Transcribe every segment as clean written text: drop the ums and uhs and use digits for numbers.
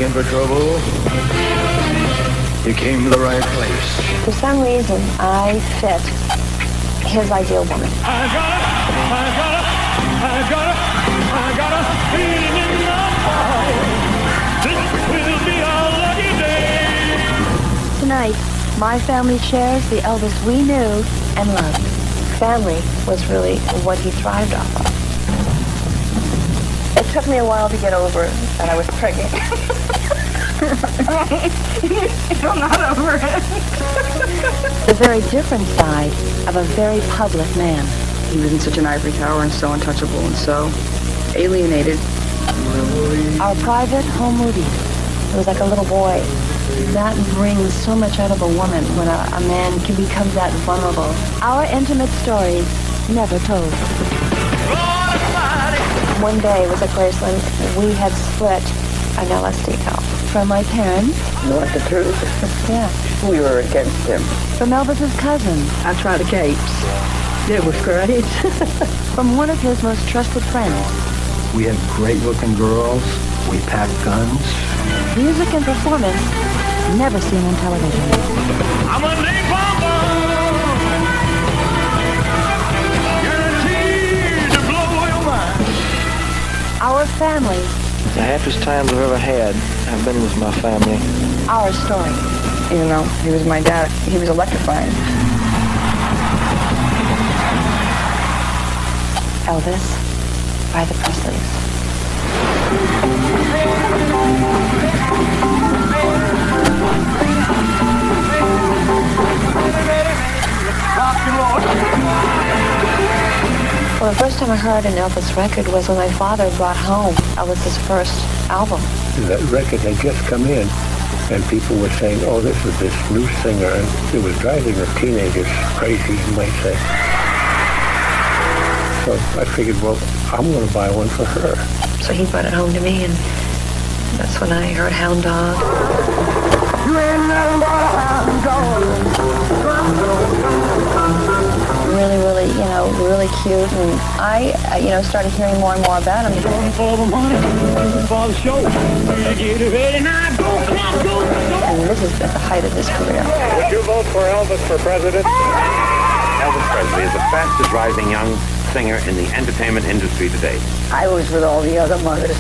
looking for trouble? You came to the right place. For some reason, I fit his ideal woman. I got a feeling in my heart. This will be our lucky day. Tonight, my family shares the Elvis we knew and loved. Family was really what he thrived off of. It took me a while to get over that I was pregnant. Still not over it. The very different side of a very public man. He was in such an ivory tower and so untouchable and so alienated. Our private home movies. It was like a little boy. That brings so much out of a woman when a man can become that vulnerable. Our intimate stories never told. One day with the Presleys, we had split an LSD pill. From my parents. You want the truth? Yeah. We were against him. From Elvis's cousin. I tried the capes. It was great. From one of his most trusted friends. We had great-looking girls. We packed guns. Music and performance never seen on television. I'm a napalm bomb, guaranteed to blow your mind. Our family. The happiest times I've ever had have been with my family. Our story. Even though he was my dad, he was electrifying. Elvis by the Presleys. Well, the first time I heard an Elvis record was when my father brought home Elvis's first album. That record had just come in, and people were saying, oh, this is this new singer, and it was driving the teenagers crazy, you might say. So I figured, well, I'm going to buy one for her. So he brought it home to me, and that's when I heard Hound Dog. You ain't nothing but a hound dog. Really, really cute, and I, started hearing more and more about him. For the money, for the show. Get ready now, go. And this is at the height of his career. Would you vote for Elvis for president? Elvis Presley is the fastest rising young singer in the entertainment industry today. I was with all the other mothers.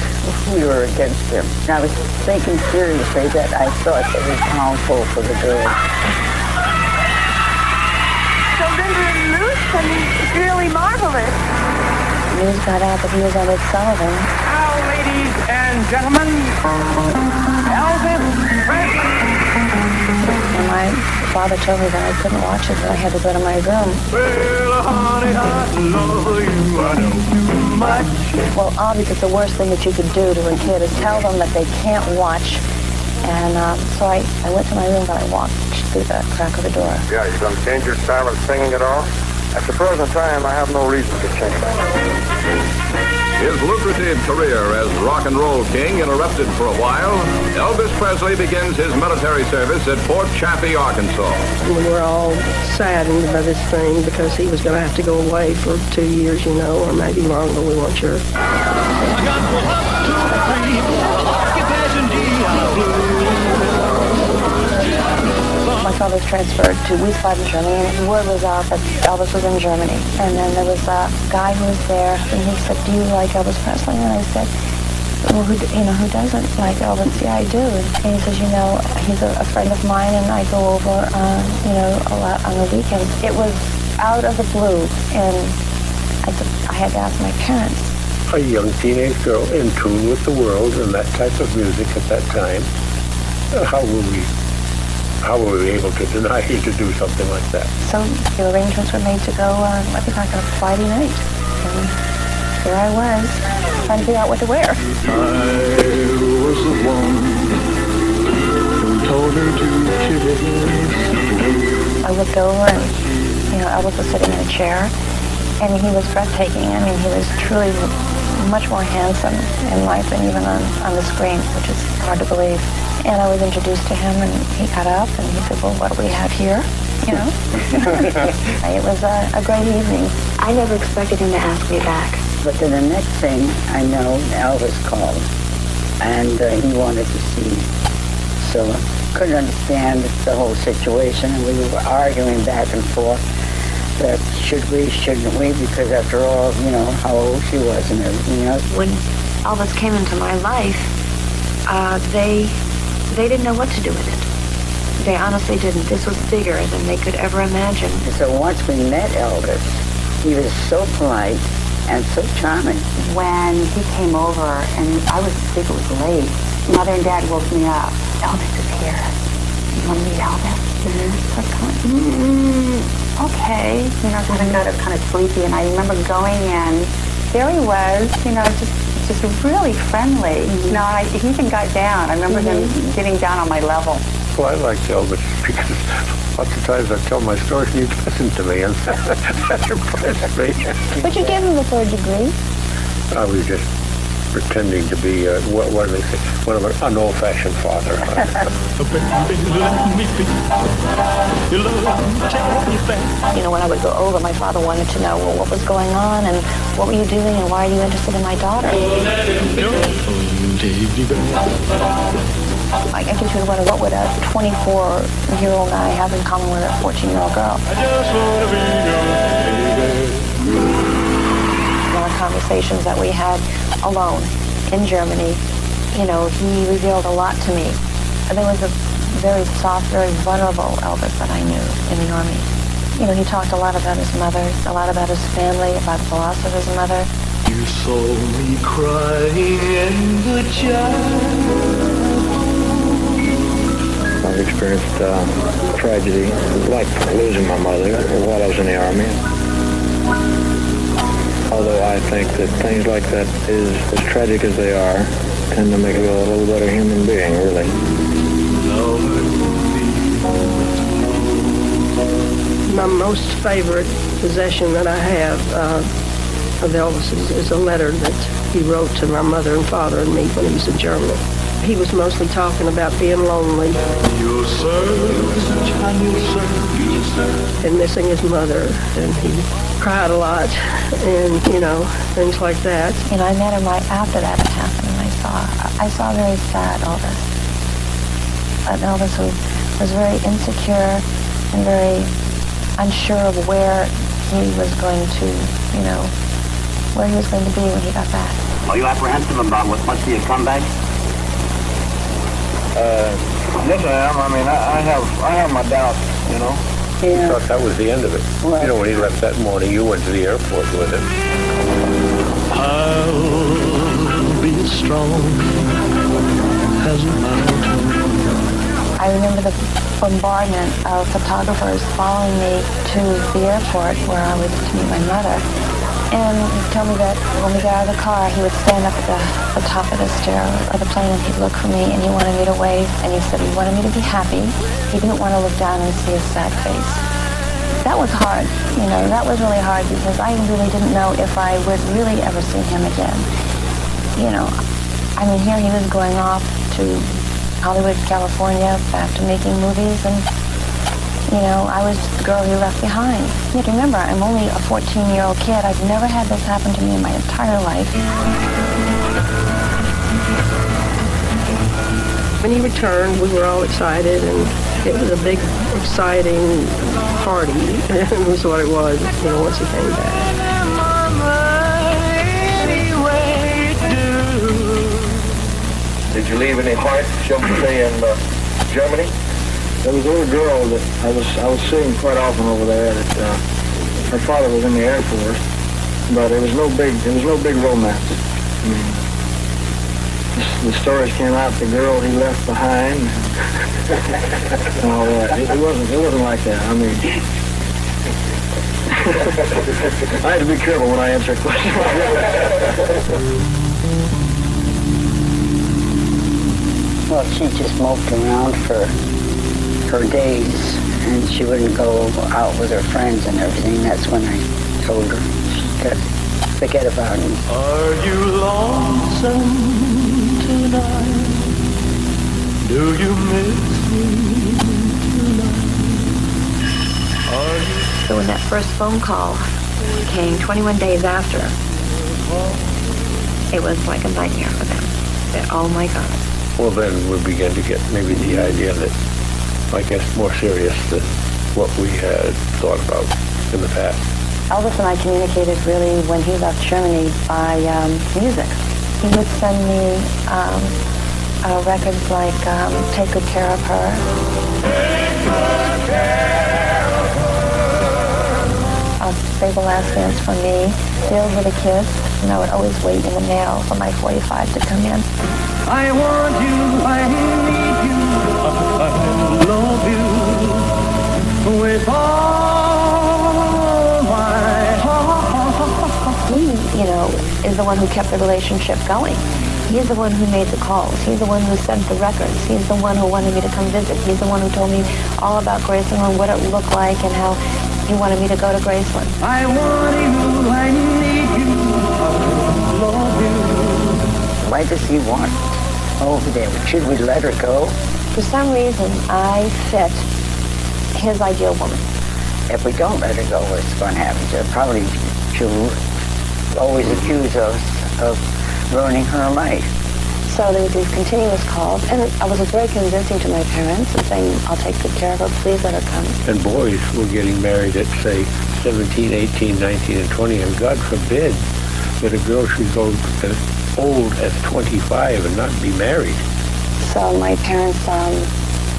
We were against him. I was thinking seriously that I thought it was harmful for the girls. So loose and it's really marvelous. News got out that he was on Ed Sullivan. Now, ladies and gentlemen, Elvis Presley. And my father told me that I couldn't watch it, that I had to go to my room. Well, honey, I love you, I know too much. Well, obviously the worst thing that you could do to a kid is tell them that they can't watch. And so I went to my room, but I walked through the crack of the door. Yeah, you gonna change your style of singing at all? At the present time, I have no reason to change it. His lucrative career as rock and roll king interrupted for a while, Elvis Presley begins his military service at Fort Chaffee, Arkansas. We were all saddened by this thing because he was going to have to go away for 2 years, or maybe longer, we weren't sure. I got 1, 2, 3, occupation D. My father was transferred to Wiesbaden, Germany, and word was out that Elvis was in Germany. And then there was a guy who was there, and he said, "Do you like Elvis Presley?" And I said, "Well, who doesn't like Elvis?" "Yeah, I do." And he says, "He's a friend of mine, and I go over, a lot on the weekends." It was out of the blue, and I had to ask my parents. A young teenage girl in tune with the world and that type of music at that time. How were we able to deny you to do something like that? So the arrangements were made to go, I think like a Friday night. And here I was, trying to figure out what to wear. I was the one who told her to kiss. I looked over and, Elvis was sitting in a chair, and he was breathtaking. I mean, he was truly much more handsome in life than even on the screen, which is hard to believe. And I was introduced to him, and he got up, and he said, "Well, what do we have here?" It was a great evening. I never expected him to ask me back. But then the next thing I know, Elvis called. and he wanted to see me. So couldn't understand the whole situation, and we were arguing back and forth that should we, shouldn't we, because after all, you know, how old she was and everything else. When Elvis came into my life, they didn't know what to do with it. They honestly didn't. This was bigger than they could ever imagine. And so once we met Elvis, he was so polite and so charming. When he came over, and I think it was late, Mother and Dad woke me up. Elvis is here. You want to meet Elvis? Okay. You know, because I got up kind of sleepy, and I remember going in. There he was, you know, just really friendly. You know, he even got down. I remember him getting down on my level. Well, I liked Elvis because lots of times I tell my stories and he'd listen to me, and that impressed me. But you gave him the third degree. I was just pretending to be, what do they say, an old-fashioned father. You know, when I would go over, my father wanted to know, well, what was going on, and what were you doing, and why are you interested in my daughter? I guess you would wonder, what would a 24-year-old guy have in common with a 14-year-old girl? I just want to be your baby. One of the conversations that we had alone in Germany, you know, he revealed a lot to me. There was a very soft, very vulnerable Elvis that I knew in the Army. You know, he talked a lot about his mother, a lot about his family, about the loss of his mother. You saw me crying in the chapel. I've experienced tragedy, like losing my mother while I was in the Army. Although I think that things like that, as tragic as they are, tend to make you a little better human being, really. My most favorite possession that I have of Elvis is a letter that he wrote to my mother and father and me when he was in Germany. He was mostly talking about being lonely and missing his mother, and he cried a lot, and, you know, things like that. You know, I met him right after that had happened, and I saw a very sad Elvis. An Elvis who was very insecure and very unsure of where he was going to, you know, where he was going to be when he got back. Are you apprehensive about what must be a comeback? Yes, I am. I mean, I have my doubts, you know. Yeah. I thought that was the end of it. What? You know, when he left that morning, you went to the airport with him. I'll be strong as a mountain. I remember the bombardment of photographers following me to the airport where I was to meet my mother. And he told me that when we got out of the car, he would stand up at the top of the stair of the plane and he'd look for me and he wanted me to wave. And he said he wanted me to be happy. He didn't want to look down and see a sad face. That was hard, you know, that was really hard because I really didn't know if I would really ever see him again. You know, I mean, here he was going off to Hollywood, California, back to making movies, and, you know, I was the girl he left behind. You have to remember, I'm only a 14-year-old kid. I've never had this happen to me in my entire life. When he returned, we were all excited, and it was a big, exciting party. It was what it was, you know, once he came back. Did you leave any heart, shall we say, in Germany? There was a little girl that I was seeing quite often over there. That her father was in the Air Force, but there was no big romance. I mean, the stories came out. The girl he left behind, and all that. It wasn't like that. I mean, I had to be careful when I answer a question. Well, she just moped around for her days, and she wouldn't go out with her friends and everything. That's when I told her she could forget about me. Are you lonesome tonight? Do you miss me tonight? So when that first phone call came 21 days after, it was like a nightmare for them. Oh my God. Well, then we began to get maybe the idea that, I guess, more serious than what we had thought about in the past. Elvis and I communicated really when he left Germany by music. He would send me records like Take Good Care of Her. Take good care of her. Save the Last Dance for Me, Filled with a Kiss, and I would always wait in the mail for my 45 to come in. I want you, I need you, I love you with all my heart. He, is the one who kept the relationship going. He's the one who made the calls. He's the one who sent the records. He's the one who wanted me to come visit. He's the one who told me all about Graceland and what it looked like and how he wanted me to go to Graceland. I want you, I need you, I love you. Why does he want over there? Should we let her go? For some reason, I fit his ideal woman. If we don't let her go, what's going to happen? She'll always accuse us of ruining her life. So there would be continuous calls, and I was very convincing to my parents and saying, I'll take good care of her, please let her come. And boys were getting married at, say, 17, 18, 19, and 20, and God forbid that a girl should go as old as 25 and not be married. So my parents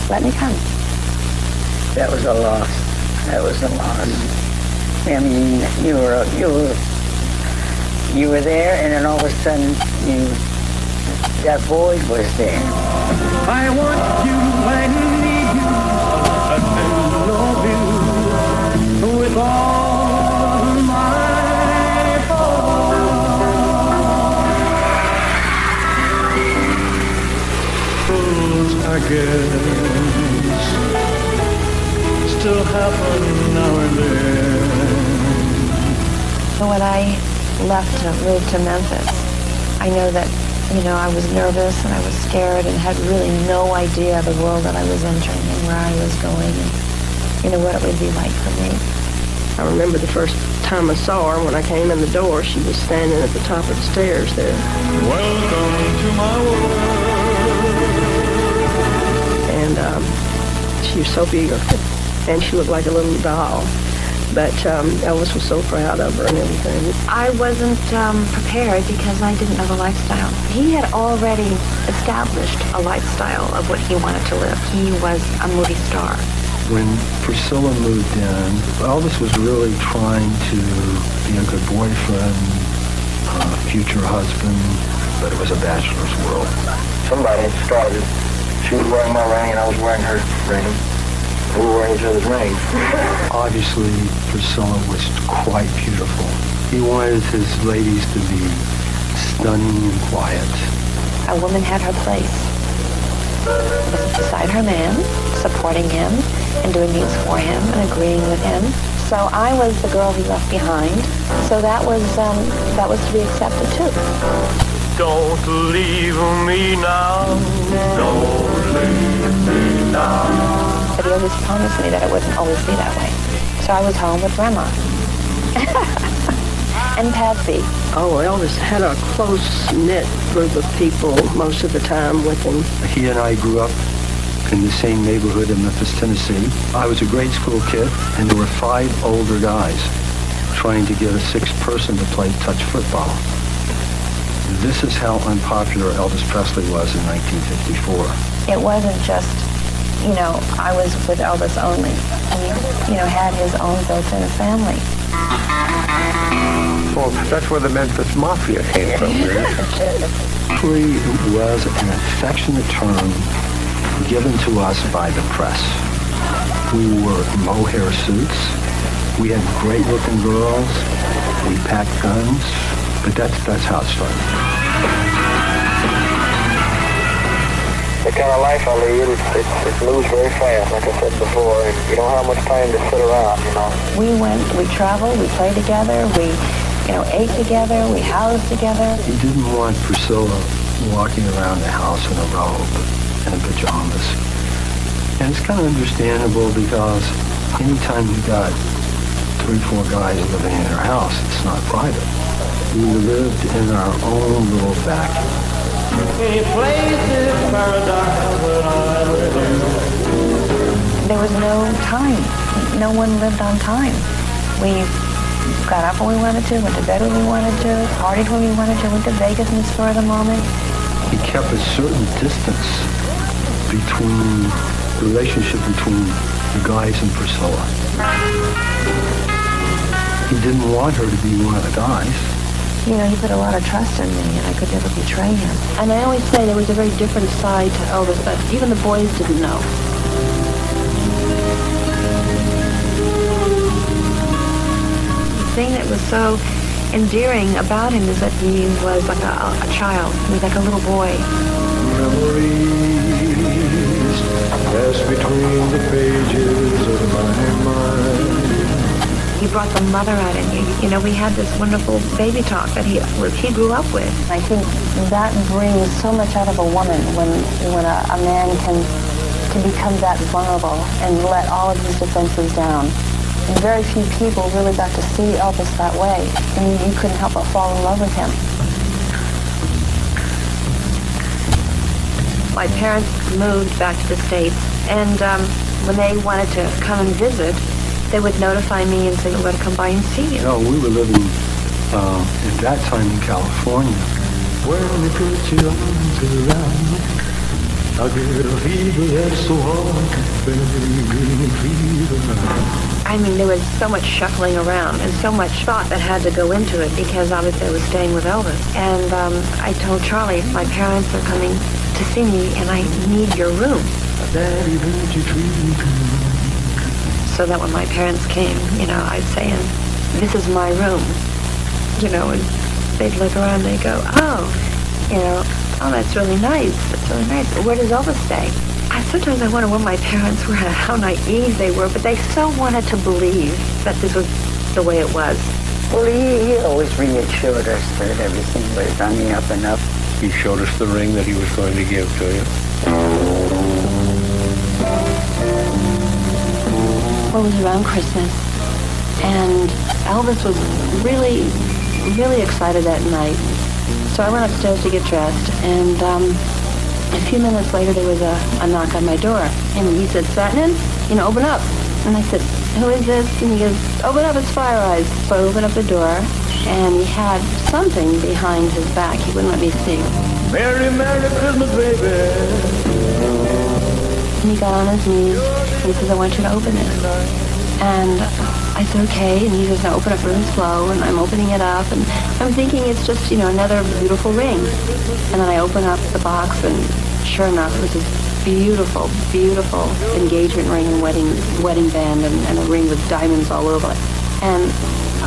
let me come. That was a loss. That was a loss. I mean, you were there, and then all of a sudden, that void was there. I want you, I need you, I love you with all my heart. I guess still happen now and then. When I left to move to Memphis, I know that, I was nervous and I was scared and had really no idea the world that I was entering and where I was going and, what it would be like for me. I remember the first time I saw her when I came in the door, she was standing at the top of the stairs there. Welcome to my world. And she was so beautiful. And she looked like a little doll. But Elvis was so proud of her and everything. I wasn't prepared because I didn't know the lifestyle. He had already established a lifestyle of what he wanted to live. He was a movie star. When Priscilla moved in, Elvis was really trying to be a good boyfriend, future husband, but it was a bachelor's world. Somebody had started. She was wearing my ring and I was wearing her ring. We were wearing each other's rings. Obviously, Priscilla was quite beautiful. He wanted his ladies to be stunning and quiet. A woman had her place. Was beside her man, supporting him and doing things for him and agreeing with him. So I was the girl he left behind. So that was to be accepted too. Don't leave me now. Don't leave me now. But he always promised me that it wouldn't always be that way. So I was home with Grandma. And Patsy. Oh, Elvis had a close-knit group of people most of the time with him. He and I grew up in the same neighborhood in Memphis, Tennessee. I was a grade school kid, and there were 5 older guys trying to get a 6th person to play touch football. This is how unpopular Elvis Presley was in 1954. It wasn't just, I was with Elvis only. He, had his own built-in family. Well, that's where the Memphis Mafia came from. Presley was an affectionate term given to us by the press. We wore mohair suits. We had great-looking girls. We packed guns. But that's how it started. The kind of life I lead, it moves very fast, like I said before, and you don't have much time to sit around, We traveled, we played together, we, ate together, we housed together. He didn't want Priscilla walking around the house in a robe and in pajamas. And it's kind of understandable because anytime you got 3 or 4 guys living in your house, it's not private. We lived in our own little vacuum. Any place is paradise when I'm with you. There was no time. No one lived on time. We got up when we wanted to, went to bed when we wanted to, partied when we wanted to, went to Vegas in the spur of the moment. He kept a certain distance between the relationship between the guys and Priscilla. He didn't want her to be one of the guys. You know, he put a lot of trust in me, and I could never betray him. And I always say there was a very different side to Elvis that even the boys didn't know. The thing that was so endearing about him is that he was like a child. He was like a little boy. Memories pass between the pages of my mind. He brought the mother out in you. You know, we had this wonderful baby talk that he grew up with. I think that brings so much out of a woman when a man can become that vulnerable and let all of his defenses down. And very few people really got to see Elvis that way. And you couldn't help but fall in love with him. My parents moved back to the States, and when they wanted to come and visit, they would notify me and say, we're going to come by and see you. No, we were living at that time in California. When they put your arms around me, I get a fever that's so hard, I mean, there was so much shuffling around and so much thought that had to go into it because obviously I was staying with Elvis. And I told Charlie, my parents are coming to see me and I need your room. Daddy, won't you treat me good? So that when my parents came, you know, I'd say, and this is my room, you know, and they'd look around and they'd go, oh, you know, oh, that's really nice. That's really nice. Where does Elvis stay? Sometimes I wonder what my parents were, how naive they were, but they so wanted to believe that this was the way it was. Well, he always reassured us that everything was on the up and up. He showed us the ring that he was going to give to you. Well, it was around Christmas, and Elvis was really, really excited that night. So I went upstairs to get dressed, and a few minutes later there was a knock on my door, and he said, Satnin, you know, open up. And I said, who is this? And he goes, open up, it's Fire Eyes. So I opened up the door, and he had something behind his back. He wouldn't let me see. Merry, Merry Christmas, baby. And he got on his knees, and he says, I want you to open it. And I said, okay, and he says, now open up really slow, and I'm opening it up, and I'm thinking it's just, you know, another beautiful ring. And then I open up the box, and sure enough, it was this beautiful, beautiful engagement ring and wedding band, and a ring with diamonds all over it. And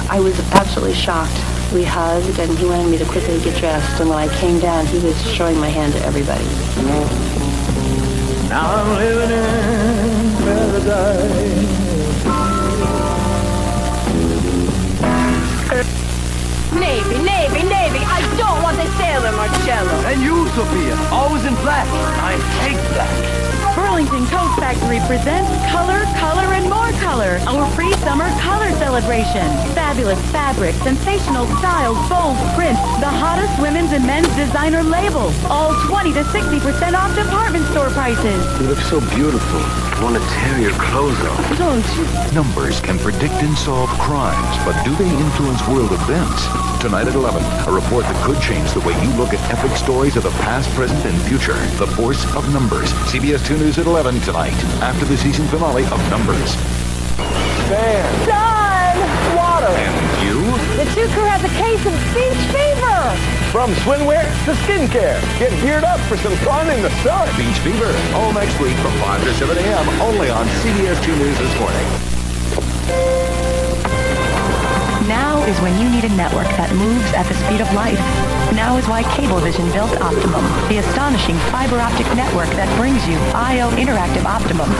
I was absolutely shocked. We hugged, and he wanted me to quickly get dressed, and when I came down, he was showing my hand to everybody. Now I'm living in paradise. Navy, I don't want the sailor Marcello. And you, Sophia, always in black. I hate black. Burlington Coat Factory presents Color, Color, and More Color, our free summer color celebration. Fabulous fabrics, sensational styles, bold prints, the hottest women's and men's designer labels, all 20 to 60% off department store prices. You look so beautiful. I want to tear your clothes off. Don't you? Numbers can predict and solve crimes, but do they influence world events? Tonight at 11, a report that could change the way you look at epic stories of the past, present, and future. The Force of Numbers. CBS 2 News at 11 tonight, after the season finale of Numbers. Fan. Done! Water! And you? The Two Crew has a case of beach fever! From swimwear to skincare, get geared up for some fun in the sun. Beach Fever, all next week from 5 to 7 a.m. only on CBS 2 News this morning. Now is when you need a network that moves at the speed of light. Now is why Cablevision built Optimum, the astonishing fiber optic network that brings you IO Interactive Optimum.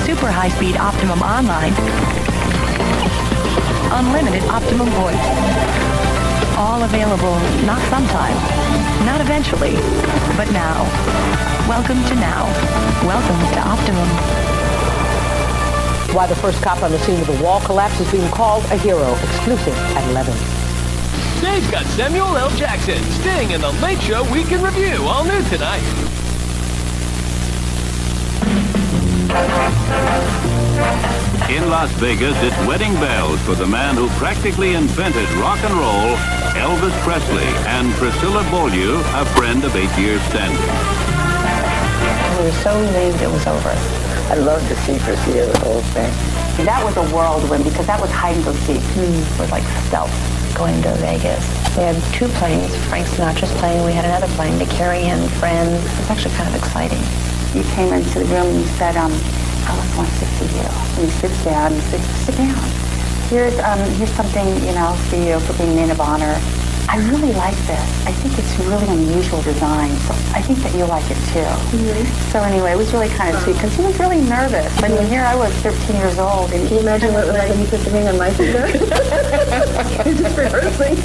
Super high-speed Optimum Online. Unlimited Optimum Voice. All available, not sometime, not eventually, but now. Welcome to now. Welcome to Optimum. Why the first cop on the scene of the wall collapse is being called a hero. Exclusive at 11. Dave's got Samuel L. Jackson, Sting, and The Late Show Weekend Review, all new tonight. In Las Vegas, it's wedding bells for the man who practically invented rock and roll, Elvis Presley, and Priscilla Beaulieu, a friend of 8 years standing. We were so relieved it was over. I'd love to see Priscilla the whole thing. That was a whirlwind because that was hide and go seek. It was like stealth. Going to Vegas. We had 2 planes, Frank Sinatra's plane, we had another plane to carry in friends. It's actually kind of exciting. You came into the room and you said, Elvis wants to see you. And he sits down and says, sit down. Here's something, for you for being maid of honor. I really like this. I think it's really unusual design, so I think that you'll like it too. Mm-hmm. So anyway, it was really kind of sweet because he was really nervous. I mean, here I was 13 years old. And can you imagine what would happen if you put the ring on my finger? He's just rehearsing.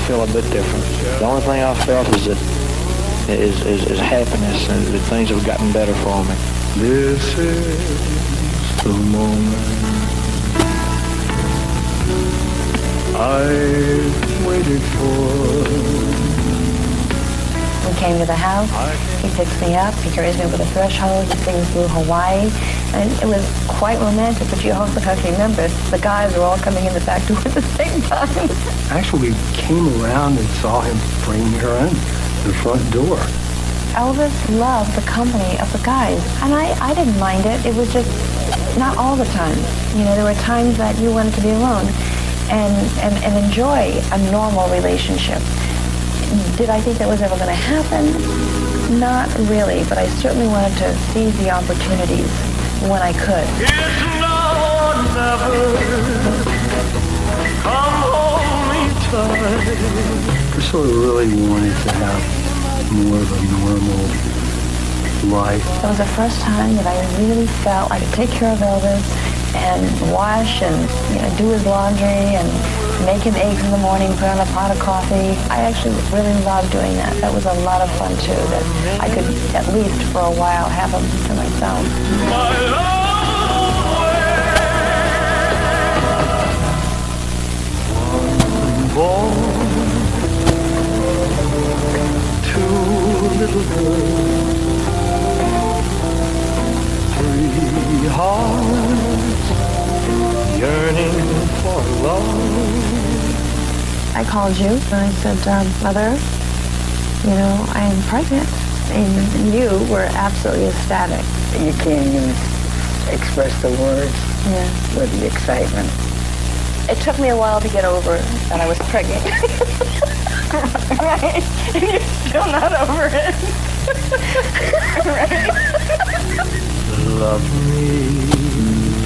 Feel a bit different. The only thing I felt is happiness and that things have gotten better for me. This is the moment I waited for. We came to the house, he picks me up, he carries me over the threshold, he sings through Hawaii, and it was quite romantic, but you also have to remember, the guys were all coming in the back door at the same time. Actually, we came around and saw him bring her in the front door. Elvis loved the company of the guys, and I didn't mind it. It was just not all the time. There were times that you wanted to be alone and enjoy a normal relationship. Did I think that was ever going to happen? Not really, but I certainly wanted to seize the opportunities when I could. It's now or never. Come hold me tight. Priscilla really wanted to have more of a normal life. It was the first time that I really felt I could take care of Elvis and wash and do his laundry and make him eggs in the morning, put on a pot of coffee. I actually really loved doing that. That was a lot of fun too, that I could at least for a while have him to myself. One boy, 2 little girls, 3 hearts yearning for love. I called you and I said, Mother, I am pregnant. And you were absolutely ecstatic. You can't even express the words with the excitement. It took me a while to get over that I was pregnant. Right? And you're still not over it. Right? Love me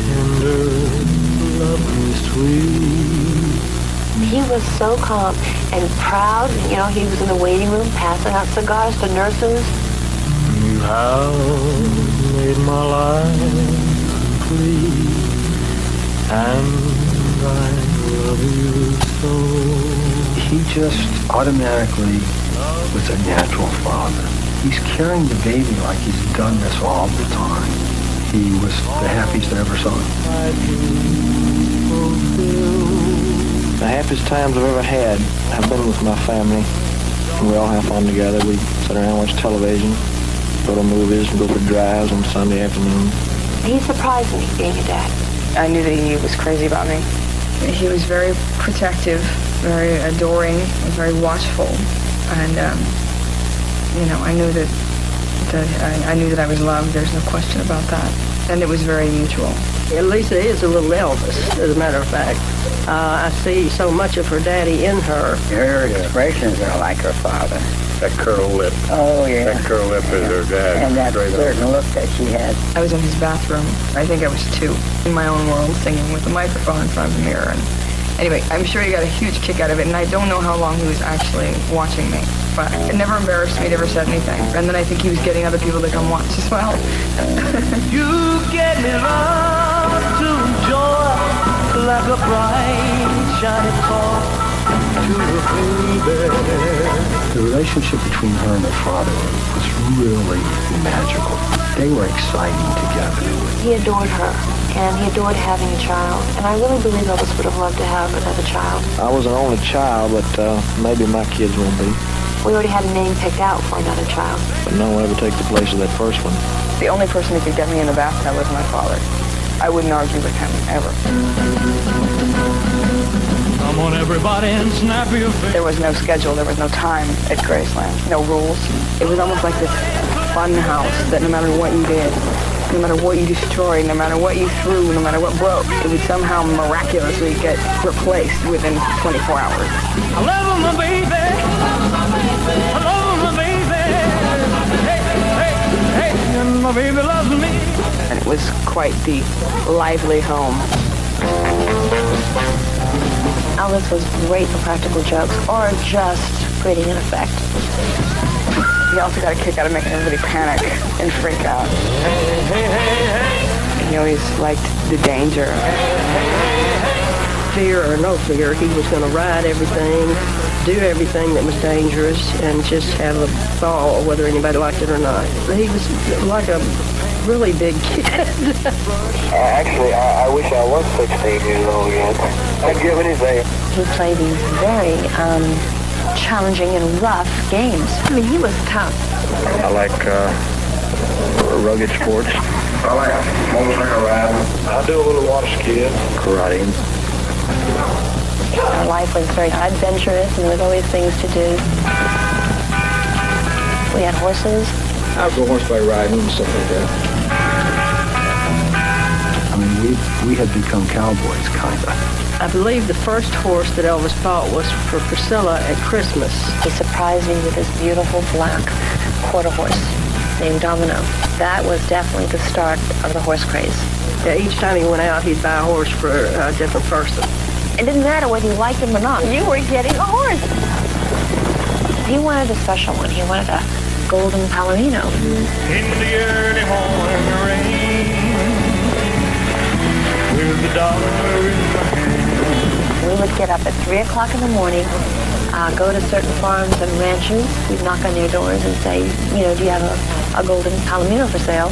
tender, love me sweet. He was so calm and proud. He was in the waiting room passing out cigars to nurses. You have made my life complete, and I love you so. He just automatically was a natural father. He's carrying the baby like he's done this all the time. He was the happiest I ever saw him. The happiest times I've ever had have been with my family. We all have fun together. We sit around and watch television, go to movies, and go for drives on Sunday afternoon. He surprised me being a dad. I knew that he was crazy about me. He was very protective, very adoring, and very watchful. And, I knew that I was loved. There's no question about that. And it was very mutual. And Lisa is a little Elvis, as a matter of fact. I see so much of her daddy in her. Her expressions are like her father. That curl lip. Oh, yeah. That curl lip is her dad. And that certain look that she had. I was in his bathroom. I think I was 2, in my own world, singing with a microphone in front of the mirror. And anyway, I'm sure he got a huge kick out of it, and I don't know how long he was actually watching me. But it never embarrassed me, never said anything. And then I think he was getting other people to come watch as well. You get me love to joy like a bright, shiny torch to a baby. The relationship between her and her father was really magical. They were exciting together. He adored her, and he adored having a child. And I really believe Elvis would have loved to have another child. I was an only child, but maybe my kids won't be. We already had a name picked out for another child. But no one ever take the place of that first one. The only person who could get me in the bathtub was my father. I wouldn't argue with him, ever. Come on, everybody, and snap your fingers. There was no schedule, there was no time at Graceland, no rules. It was almost like this fun house that no matter what you did, no matter what you destroyed, no matter what you threw, no matter what broke, it would somehow miraculously get replaced within 24 hours. I love my baby. I love my baby. Hey, hey, hey, and my baby loves me. And it was quite the lively home. Elvis was great for practical jokes or just creating an effect. He also got a kick out of making everybody panic and freak out. Hey, hey, hey, hey. He always liked the danger. Fear or no fear, he was going to ride everything, do everything that was dangerous, and just have a ball, whether anybody liked it or not. He was like a really big kid. Actually, I wish I was 16 years old yet. I'd give anything. He played these very challenging and rough games. I mean, he was tough. I like rugged sports. I like motorcycle riding. I do a little water skiing. Karate. Our life was very adventurous, and there was always things to do. We had horses. I would go horseback riding and stuff like that. I mean, we had become cowboys, kind of. I believe the first horse that Elvis bought was for Priscilla at Christmas. He surprised me with this beautiful black quarter horse named Domino. That was definitely the start of the horse craze. Yeah, each time he went out, he'd buy a horse for a different person. It didn't matter whether you liked him or not. You were getting a horse. He wanted a special one. He wanted a golden Palomino. In the early morning rain, with the dollar in my hand. We would get up at 3 o'clock in the morning, go to certain farms and ranches. We'd knock on their doors and say, you know, do you have a golden Palomino for sale?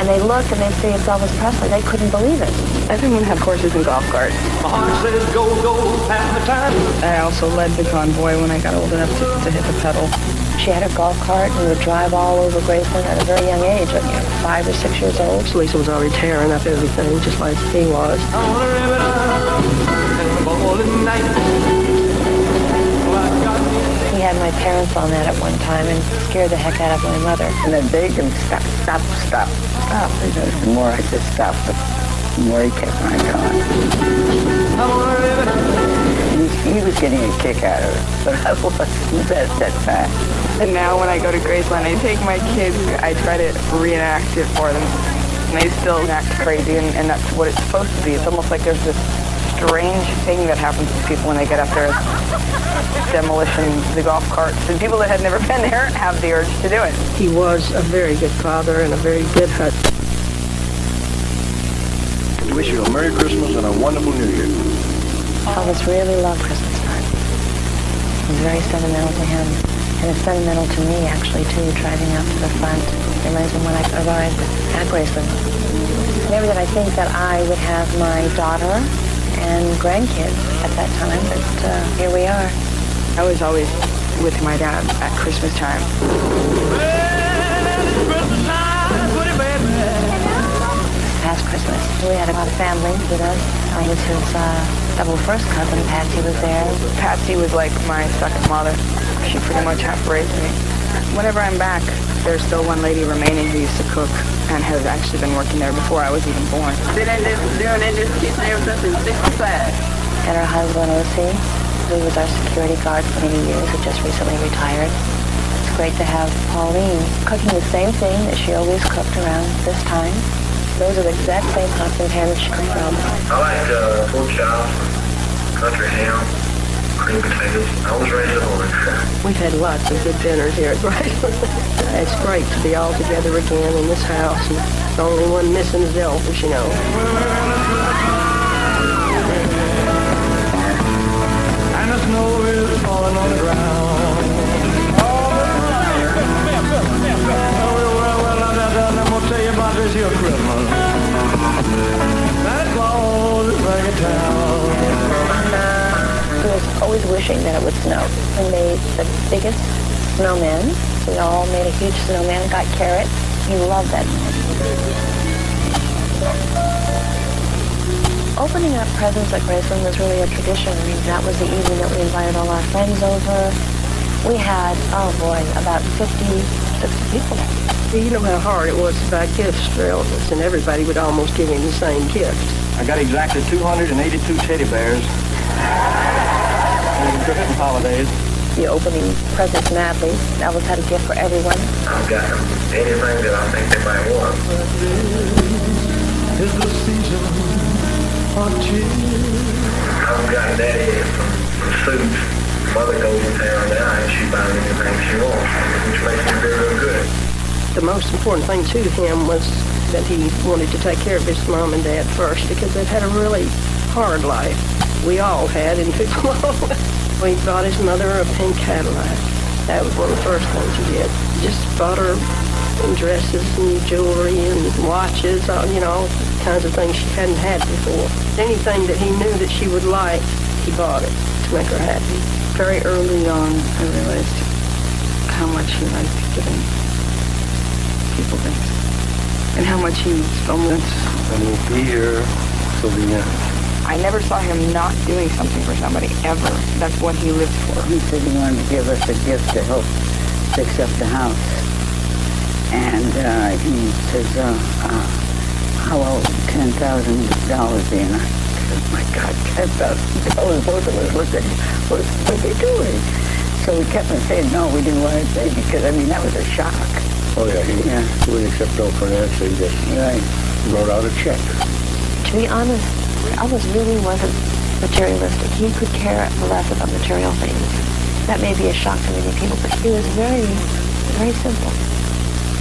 And they looked and they'd say it's Elvis Presley. They couldn't believe it. Everyone had horses and golf carts. My heart says go, go, half the time. I also led the convoy when I got old enough to hit the pedal. She had a golf cart and would drive all over Graceland at a very young age, like 5 or 6 years old. Lisa was already tearing up everything, just like he was. He had my parents on that at one time and scared the heck out of my mother. And then begged him, stop. Because the more I said stop, the more he kept on going. He was getting a kick out of it, but I wasn't at that time. And now when I go to Graceland, I take my kids, I try to reenact it for them. And they still act crazy, and that's what it's supposed to be. It's almost like there's this strange thing that happens to people when they get up there. Demolition, the golf carts, and people that had never been there have the urge to do it. He was a very good father and a very good husband. We wish you a Merry Christmas and a wonderful New Year. Elvis really loved Christmas time. It was very sentimental to him. And it's sentimental to me, actually, too, driving up to the front. It reminds me when I arrived at Graceland. Never did I think that I would have my daughter and grandkids at that time, but here we are. I was always with my dad at Christmas time. Past Christmas, we had a lot of family with us. I was his double first cousin. Patsy was there. Patsy was like my second mother. She pretty much half raised me. Whenever I'm back, there's still one lady remaining who used to cook and has actually been working there before I was even born. Been in this kitchen ever since 65. And her husband, O.C., who was our security guard for many years, who just recently retired. It's great to have Pauline cooking the same thing that she always cooked around this time. Those are the exact same pots and pans she cooked for Elvis. I like pork chops, country ham, cream potatoes. I was raised at home. We've had lots of good dinners here at Presleys. It's great to be all together again in this house. And the only one missing is Elvis, you know. And the snow is falling on the ground. I'm gonna tell you about this here Christmas. Santa Claus is back in town. He was always wishing that it would snow. We made the biggest snowman. We all made a huge snowman, got carrots. He loved that. Opening up presents at Graceland was really a tradition. I mean, that was the evening that we invited all our friends over. We had, oh boy, about 50, 60 people. You know how hard it was to buy gifts for Elvis, and everybody would almost give him the same gift. I got exactly 282 teddy bears. And Christmas holidays. The opening presents madly. Elvis had a gift for everyone. I've got anything that I think they might want. It's the season of cheer. I've got Daddy from suits. Mother goes in town now and she buys anything she wants, which makes me feel real good. The most important thing to him was that he wanted to take care of his mom and dad first because they'd had a really hard life. We all had in people. We bought his mother a pink Cadillac. That was one of the first things he did. Just bought her dresses and jewelry and watches, all kinds of things she hadn't had before. Anything that he knew that she would like, he bought it to make her happy. Very early on, I realized how much he liked giving people things, and how much he almost. And we'll be here till the end. I never saw him not doing something for somebody, ever. That's what he lived for. He said he wanted to give us a gift to help fix up the house. And he says, how will $10,000 be? And I said, my God, $10,000. Both of us looked at him. What are they doing? So we kept on saying, no, we didn't want to say, because, I mean, that was a shock. Oh, yeah, he wouldn't accept no finance. He just wrote out a check. To be honest, Elvis really wasn't materialistic. He could care less about material things. That may be a shock to many people, but he was very, very simple.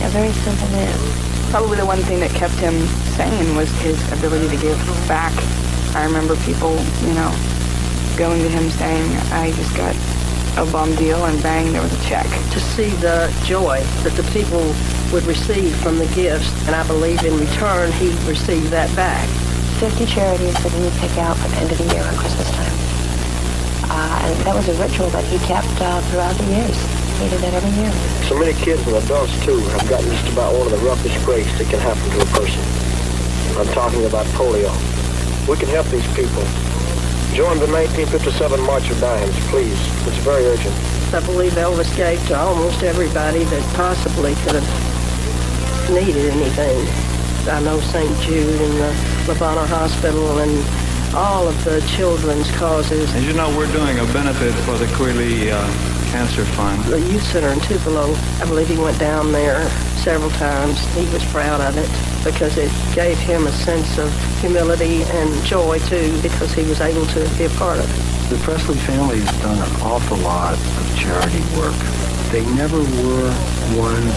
A very simple man. Probably the one thing that kept him sane was his ability to give back. I remember people, going to him saying, I just got a bum deal, and bang, there was a check. To see the joy that the people would receive from the gifts, and I believe in return he received that back. 50 charities that he would pick out for the end of the year on Christmas time. And that was a ritual that he kept throughout the years. He did that every year. So many kids and adults, too, have gotten just about one of the roughest breaks that can happen to a person. I'm talking about polio. We can help these people. Join the 1957 March of Dimes, please. It's very urgent. I believe Elvis gave to almost everybody that possibly could have needed anything. I know St. Jude and the Levana Hospital and all of the children's causes. As you know, we're doing a benefit for the Quilly Cancer Fund. The youth center in Tupelo, I believe he went down there several times. He was proud of it because it gave him a sense of humility and joy, too, because he was able to be a part of it. The Presley family has done an awful lot of charity work. They never were ones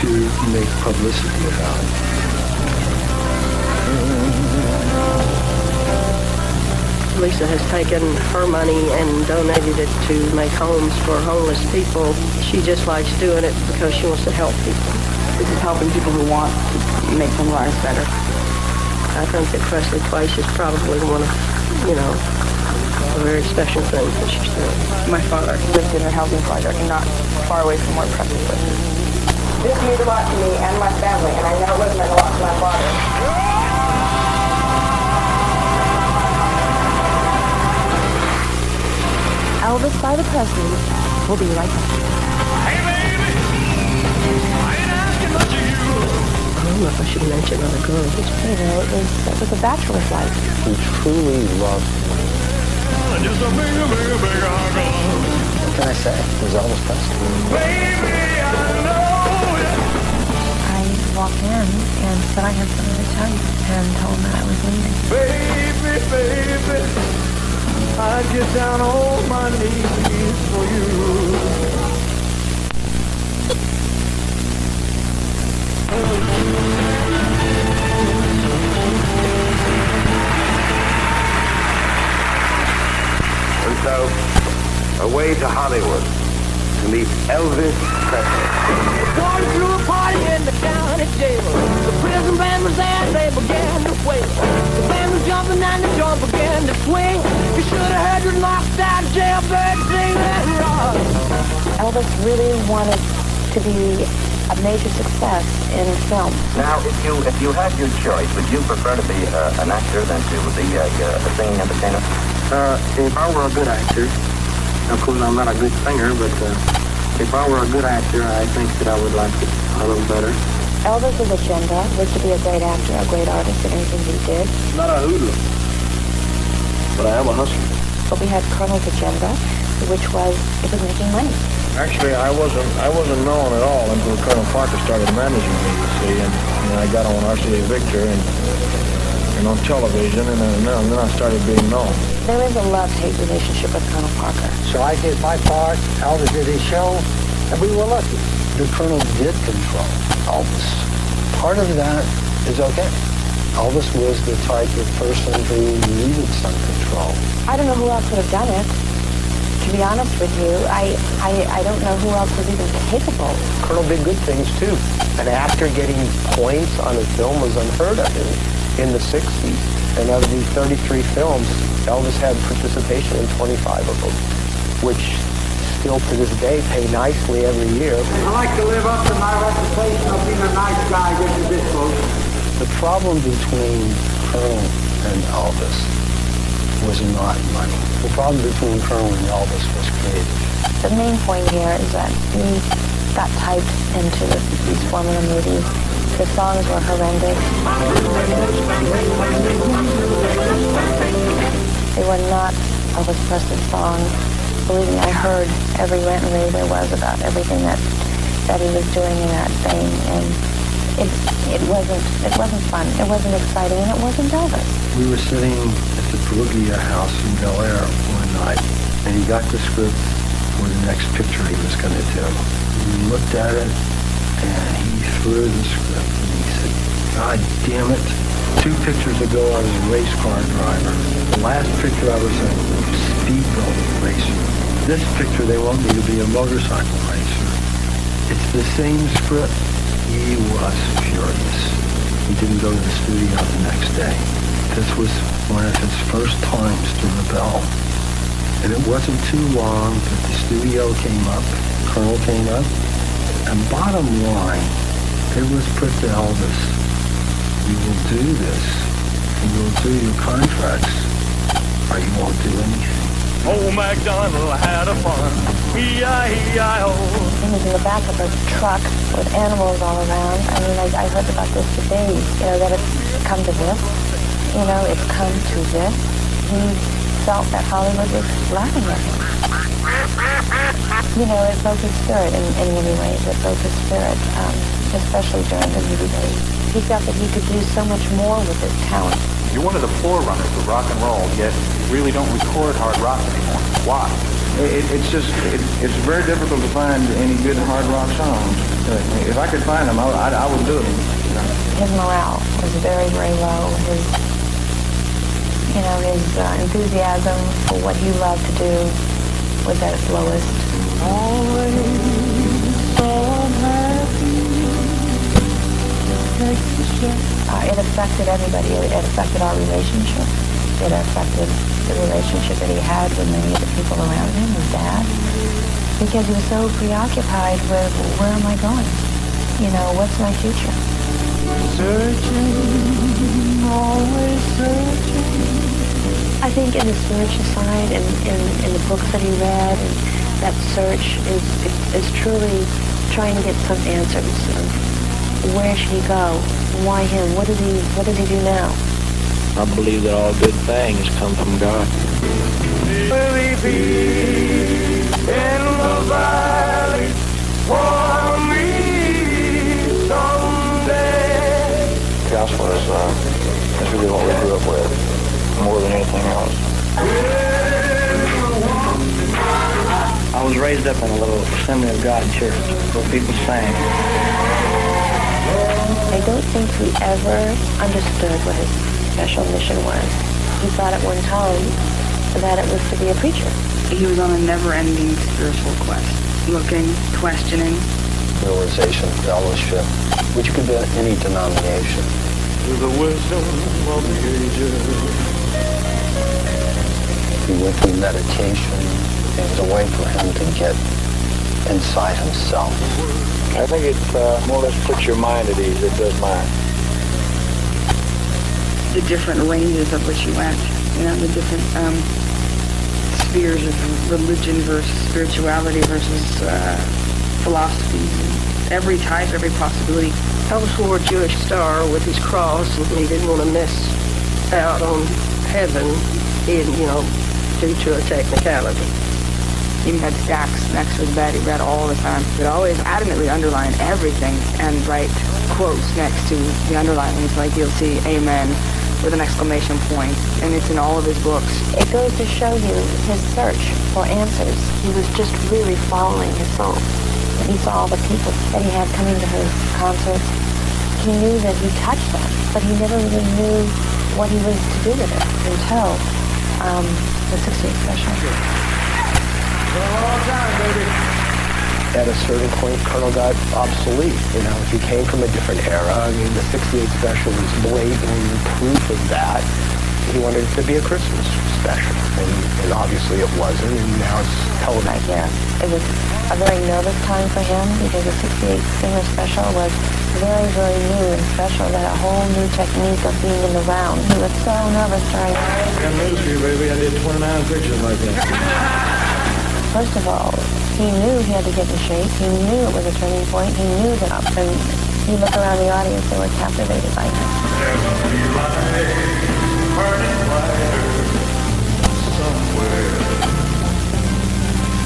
to make publicity about it. Lisa has taken her money and donated it to make homes for homeless people. She just likes doing it because she wants to help people. This is helping people who want to make their lives better. I think that Presley Place is probably one of, a very special thing that she's doing. My father lived in a housing project not far away from where Pressley lives. This means a lot to me and my family, and I know it would have meant a lot to my father. Elvis by the Presleys will be right back. Hey, baby, I ain't asking much of you. I don't know if I should mention other girls. It was a bachelor's life. He truly loved Just a bigger, bigger, bigger hunk of love. What can I say? It was Elvis Presley. Baby, I know ya. I walked in and said I had something to tell you and told him that I was leaving. Baby, baby, I'd get down on my knees for you. And so, away to Hollywood to meet Elvis Presley. Going through a party in the county jail. The prison band was there, they began to wail. The band was jumping and the joint began to swing. You should have heard the knocked out jailbird sing and rock. Elvis really wanted to be a major success in film. Now, if you had your choice, would you prefer to be an actor than to be a singing entertainer? If I were a good actor, of course I'm not a good singer, but if I were a good actor, I think that I would like it a little better. Elvis's agenda was to be a great actor, a great artist in anything he did. Not a hoodlum, but I am a hustler. But we had Colonel's agenda, which was it was making money. Actually, I wasn't known at all until Colonel Parker started managing me, you see, and I got on RCA Victor and on television, and then I started being known. There is a love-hate relationship with Colonel Parker. So I did my part, Elvis did his show, and we were lucky. The Colonel did control Elvis. Part of that is okay. Elvis was the type of person who needed some control. I don't know who else would have done it. To be honest with you, I don't know who else was even capable. Colonel did good things too. An actor getting points on a film was unheard of in the 60s. And out of these 33 films, Elvis had participation in 25 of them, which still to this day pay nicely every year. I like to live up to my reputation of being a nice guy, get to this close. The problem between Colonel and Elvis was not money. The problem between Colonel and Elvis was creative. The main point here is that we got typed into these formula movies. The songs were horrendous. They were not Elvis Presley songs. Believe me, I heard every rant and rave there was about everything that he was doing in that thing, and it wasn't fun. It wasn't exciting, and it wasn't Elvis. We were sitting at the Perugia house in Bel Air one night, and he got the script for the next picture he was going to do. We looked at it, and he threw the script, and he said, "God damn it. 2 pictures ago, I was a race car driver. The last picture, I was a speedboat racer. This picture, they want me to be a motorcycle racer. It's the same script." He was furious. He didn't go to the studio the next day. This was one of his first times to rebel. And it wasn't too long that the studio came up, Colonel came up, and bottom line, it was put to Elvis, "You will do this, and you will do your contracts, or you won't do anything." Old MacDonald had a farm, E-I-E-I-O. He was in the back of a truck with animals all around. I mean, I heard about this today, that it's come to this. It's come to this. He felt that Hollywood was laughing at him. It broke his spirit in many ways. It broke his spirit, especially during the movie days. He felt that he could do so much more with his talent. You're one of the forerunners of rock and roll, yet really don't record hard rock anymore. Why? It's very difficult to find any good hard rock songs. If I could find them, I would do them. His morale was very, very low. His enthusiasm for what he loved to do was at its lowest. Always so happy. It affected everybody. It affected our relationship. It affected the relationship that he had with many of the people around him, his dad, because he was so preoccupied with, where am I going? What's my future? Searching, always searching. I think in the spiritual side and in the books that he read, and that search is truly trying to get some answers. Where should he go? Why him? What does he do now? I believe that all good things come from God. Will be in the valley for me someday? Gospel is really what we grew up with, more than anything else. I was raised up in a little Assembly of God church where people sang. I don't think he ever understood what his special mission was. He thought at one time that it was to be a preacher. He was on a never-ending spiritual quest, looking, questioning. Realization, fellowship, which could be any denomination. To the wisdom of the ages. He went through meditation. It was a way for him to get inside himself. I think it more or less puts your mind at ease. It does mine. The different ranges of which he went, the different spheres of religion versus spirituality versus philosophy. Every type, every possibility. Elvis wore a Jewish star with his cross, and he didn't want to miss out on heaven due to a technicality. He even had stacks next to his bed. He read all the time. He would always adamantly underline everything and write quotes next to the underlinings, like you'll see amen with an exclamation point, and it's in all of his books. It goes to show you his search for answers. He was just really following his soul. He saw all the people that he had coming to his concerts. He knew that he touched them, but he never really knew what he was to do with it until the 68th special. At a certain point, Colonel got obsolete. He came from a different era. I mean, the 68 special was blatant proof of that. He wanted it to be a Christmas special, and obviously it wasn't, and now it's televised. Yeah, it was a very nervous time for him because the 68 singer special was very, very new and special. They had a whole new technique of being in the round. He was so nervous during it. I got news for you, baby. I did 29 pictures like that. First of all, he knew he had to get in shape. He knew it was a turning point. He knew that up. And you look around the audience, they were captivated by him. There's a new light burning brighter somewhere.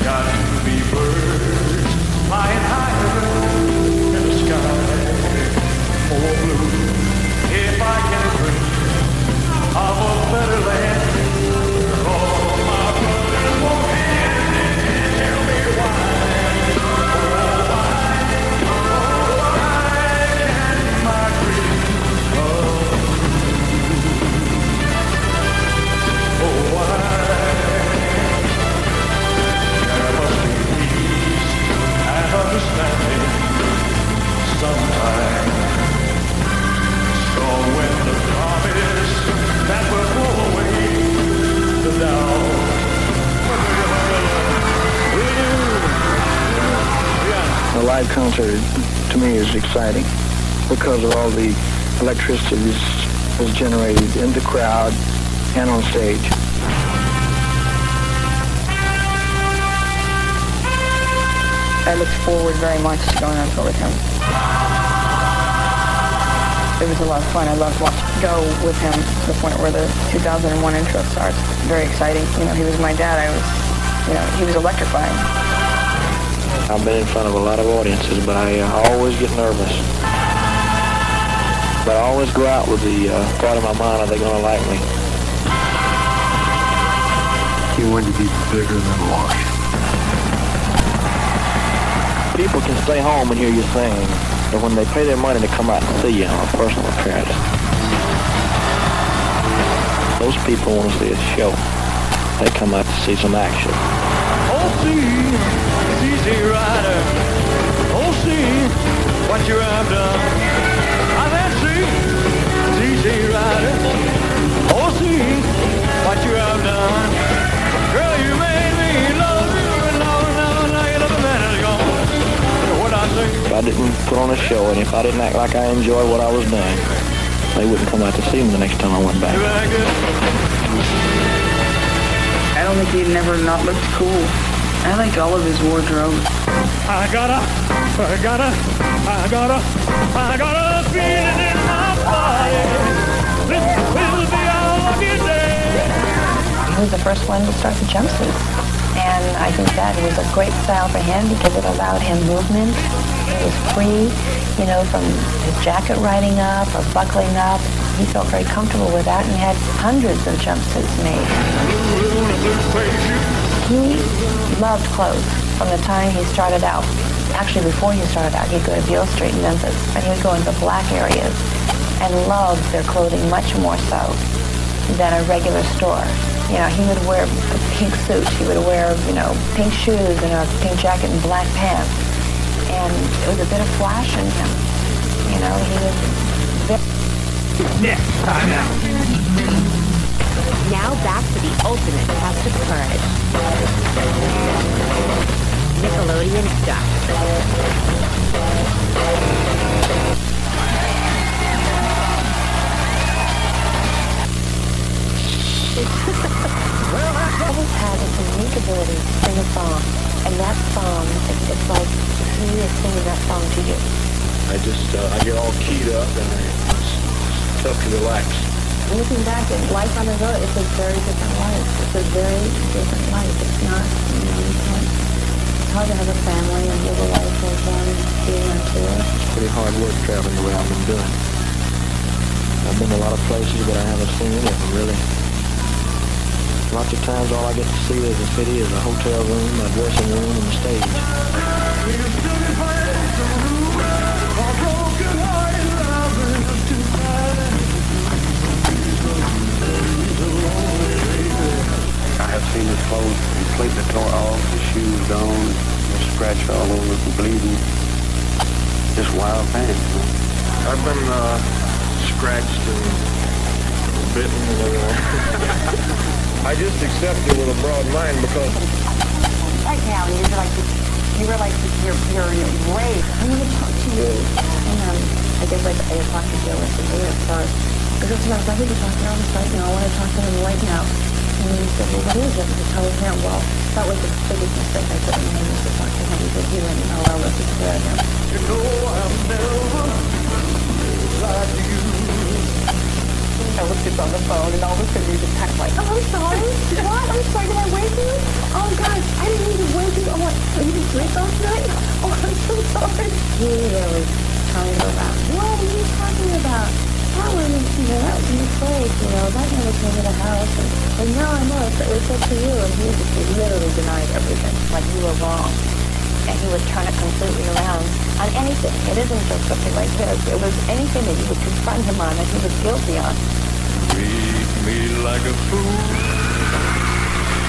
Got to be birds flying higher in the sky. More blue if I can dream of a better land. All my brothers walk hand in hand. Tell me why. A live concert, to me, is exciting because of all the electricity that's generated in the crowd and on stage. I looked forward very much to going on tour with him. It was a lot of fun. I loved watching go with him to the point where the 2001 intro starts. Very exciting. He was my dad. He was electrifying. I've been in front of a lot of audiences, but I always get nervous. But I always go out with the thought in my mind, are they going to like me? He wanted to be bigger than life. People can stay home and hear you sing, but when they pay their money to come out and see you on a personal appearance, those people want to see a show. They come out to see some action. Oh, see, it's easy rider. Oh, see, what you have done. I then see, it's easy rider. Oh, see, what you have done. Girl, you made me love you, and now you love a man is gone. What I say? If I didn't put on a show, and if I didn't act like I enjoyed what I was doing, they wouldn't come out to see me the next time I went back. I don't think he'd never not looked cool. I liked all of his wardrobe. I got a feeling in my body. This will be our he was the first one to start the jumpsuits. And I think that was a great style for him because it allowed him movement. He was free, you know, from his jacket riding up or buckling up. He felt very comfortable with that and had hundreds of jumpsuits made. He loved clothes from the time he started out. Actually, before he started out, he'd go to Beale Street in Memphis, and he would go into the black areas and loved their clothing much more so than a regular store. You know, he would wear a pink suit. He would wear, you know, pink shoes and a pink jacket and black pants. And it was a bit of flash in him. You know, he was very... Next time out. Now back to the ultimate test of courage. Nickelodeon stuff. Elvis had this unique ability to sing a song, and that song, it's like he is singing that song to you. I get all keyed up and it's tough to relax. Looking back at life on the road, it's a very different life. It's a very different life. It's not, you know, you can't, it's hard to have a family and live a life of being on tour. It's pretty hard work traveling the way I've been doing. I've been to a lot of places, but I haven't seen any of them, really. Lots of times all I get to see as a city is a hotel room, my dressing room, and the stage. I have seen his clothes completely tore off, his shoes gone, scratch all over, bleeding. Just wild pants. I've been scratched and bitten and everything. I just accept it with a broad mind because right now you were like you're great. I want to talk to you. And I guess I talked to Joe yesterday at first. Because sometimes I think talking to Elvis right now. I want to talk to him right now. And he said, well, what is it? I told him, well, that was the biggest mistake I said. And I used to talk to him because he didn't know Elvis is good. You know I'm never like you. Elvis gets on the phone and all of a sudden you just kind of like, oh, I'm sorry. What? I'm sorry. Did I wake you? Oh, gosh. I didn't mean to wake you. Oh, what? You didn't sleep last night? Oh, I'm so sorry. He really telling her about, what are you talking about? That wasn't, you know, that was a mistake, you know, that never came to the house. And no, I know, it was up to you. And he literally denied everything, like you were wrong. And he would turn it completely around on anything. It isn't just something like this. It was anything that you would confront him on that he was guilty on. Treat me like a fool.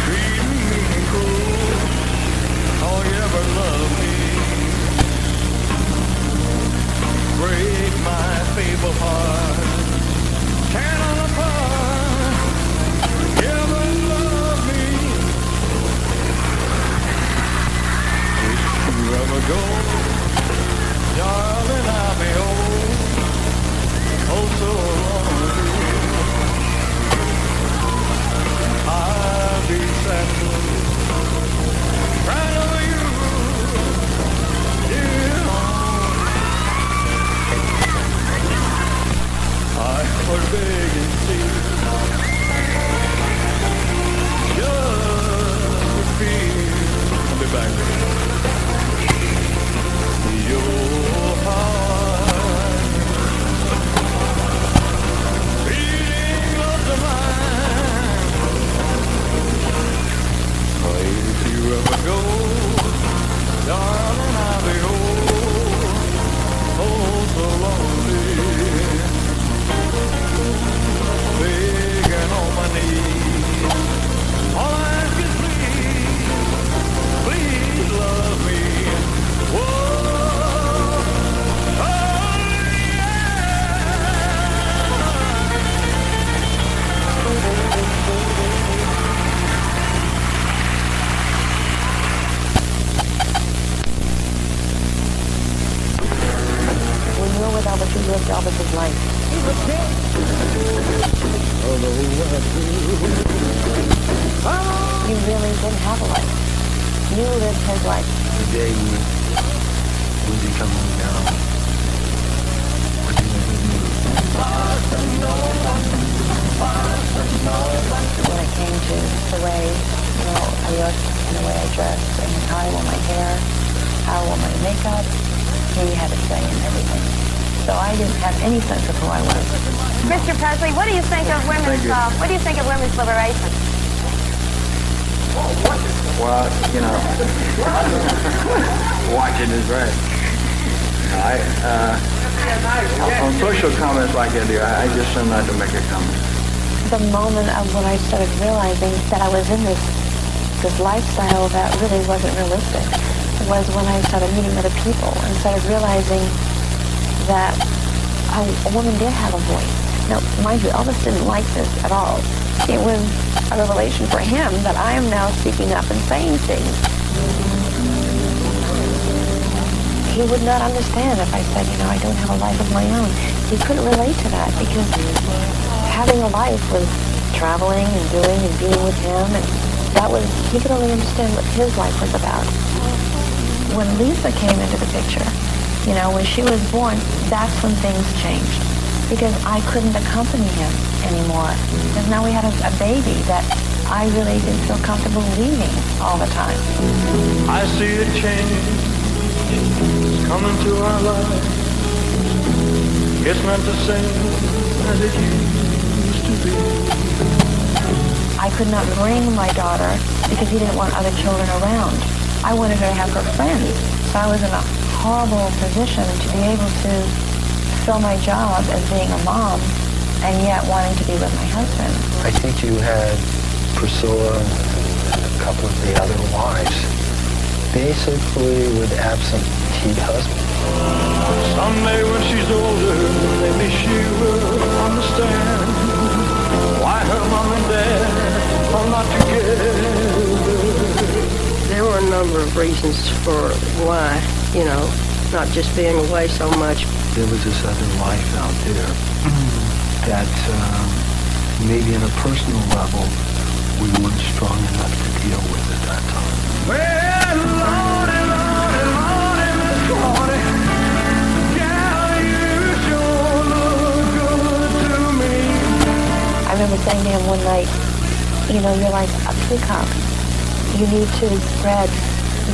Treat me cruel. All you ever love me. Break my feeble heart. Tear it apart. Ever love me. If you ever go, darling, I'll be oh so lonely. I'll be sad. Right over you, dear. I was begging, see, just to feel. I'll be back. Your heart beating close to mine. If you ever go, darling, I'll be oh so lonely. Begging on my knees. All I ask is please, please love me. Whoa, when you were with Elvis, you lived Elvis's life. You really didn't have a life. You lived his life. The day we become now, what do you mean? When it came to dress and how I wore my hair, how I wore my makeup. He had a say in everything. So I didn't have any sense of who I was. Mr. Presley, what do you think of women's liberation? Well, you know, watching is right. On social comments like that, I just send out to make a comment. The moment of when I started realizing that I was in this lifestyle that really wasn't realistic was when I started meeting other people and started realizing that a woman did have a voice. Now, mind you, Elvis didn't like this at all. It was a revelation for him that I am now speaking up and saying things. He would not understand if I said, I don't have a life of my own. He couldn't relate to that because having a life was traveling and doing and being with him, and he could only understand what his life was about. When Lisa came into the picture, when she was born, that's when things changed. Because I couldn't accompany him anymore. Because now we had a baby that I really didn't feel comfortable leaving all the time. I see a change coming to our lives. It's not the same as it used to be. I could not bring my daughter because he didn't want other children around. I wanted her to have her friends. So I was in a horrible position to be able to fill my job as being a mom and yet wanting to be with my husband. I think you had Priscilla and a couple of the other wives basically with absentee husbands. Someday when she's older, maybe she will understand why her mom and dad are not together. There were a number of reasons for why, not just being away so much. There was this other life out there that maybe on a personal level we weren't strong enough to deal with at that time. Well, Lordy, Lordy, Lordy, Miss Lordy, gal, you sure look good to me. I remember saying to him one night, you're like a peacock. You need to spread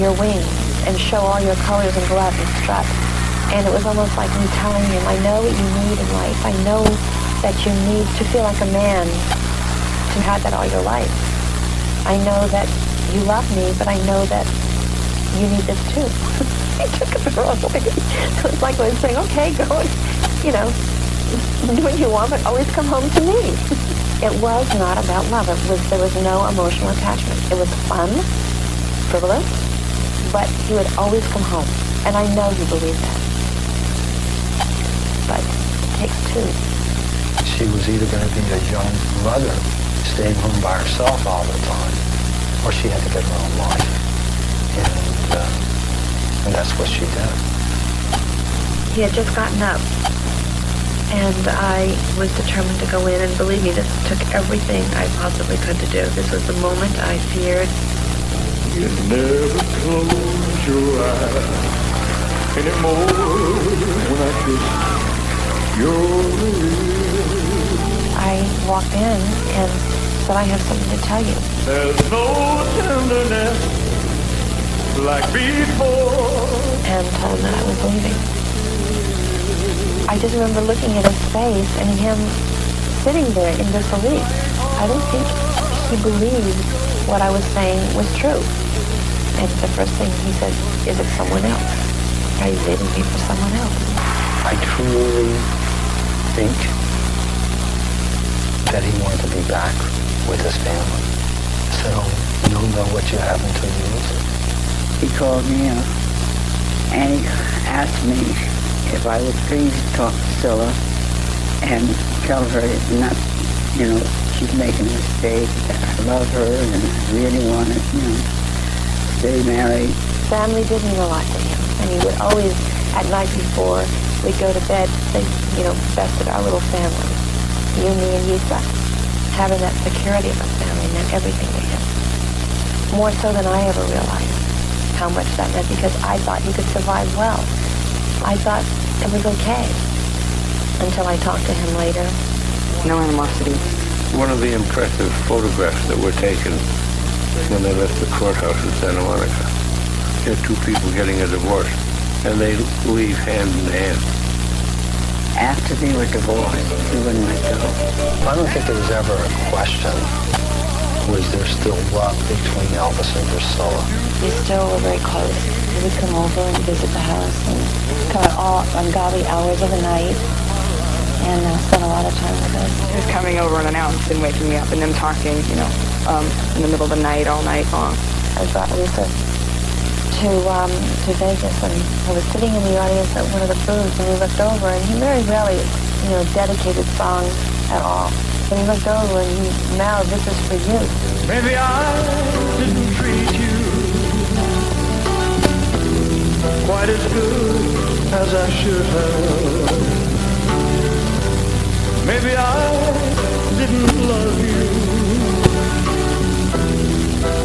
your wings and show all your colors and go out and strut. And it was almost like me telling him, I know what you need in life. I know that you need to feel like a man, to have that all your life. I know that you love me, but I know that you need this too. He took it the wrong way. It was like I was saying, okay, go and, do what you want, but always come home to me. It was not about love. There was no emotional attachment. It was fun, frivolous, but he would always come home. And I know he believed that. But it takes two. She was either going to be a young mother staying home by herself all the time, or she had to get her own life. And that's what she did. He had just gotten up, and I was determined to go in, and believe me, this took everything I possibly could to do. This was the moment I feared. You never close your eyes anymore when I kiss your lips. I walked in and said, I have something to tell you. There's no tenderness like before. And told him that I was leaving. I just remember looking at his face and him sitting there in disbelief. I don't think he believed what I was saying was true. And the first thing he said, is it someone else? Are you leaving me for someone else? I truly think that he wanted to be back with his family. So you don't know what you have until you lose it. He called me up and he asked me if I would please talk to Priscilla and tell her it's not, she's making a mistake, that I love her and I really want to, stay married. Family did mean a lot to him. And he would always, at night before we'd go to bed, say, bested our little family. You, me, and Lisa. Having that security of a family meant everything to him. More so than I ever realized how much that meant, because I thought he could survive well. I thought it was okay. Until I talked to him later. No animosity. One of the impressive photographs that were taken when they left the courthouse in Santa Monica. You had two people getting a divorce, and they leave hand in hand. After they were divorced, he wouldn't let go. I don't think there was ever a question, was there still love between Elvis and Priscilla? We still were very close. He would come over and visit the house and come at all ungodly hours of the night and spend a lot of time with us. He was coming over unannounced and waking me up and then talking, in the middle of the night, all night long. I brought Lisa to Vegas, and I was sitting in the audience at one of the booths, and he looked over, and he very rarely, dedicated songs at all. But he looked over and he, "Mel, this is for you." Maybe I didn't treat you quite as good as I should have. Maybe I didn't love you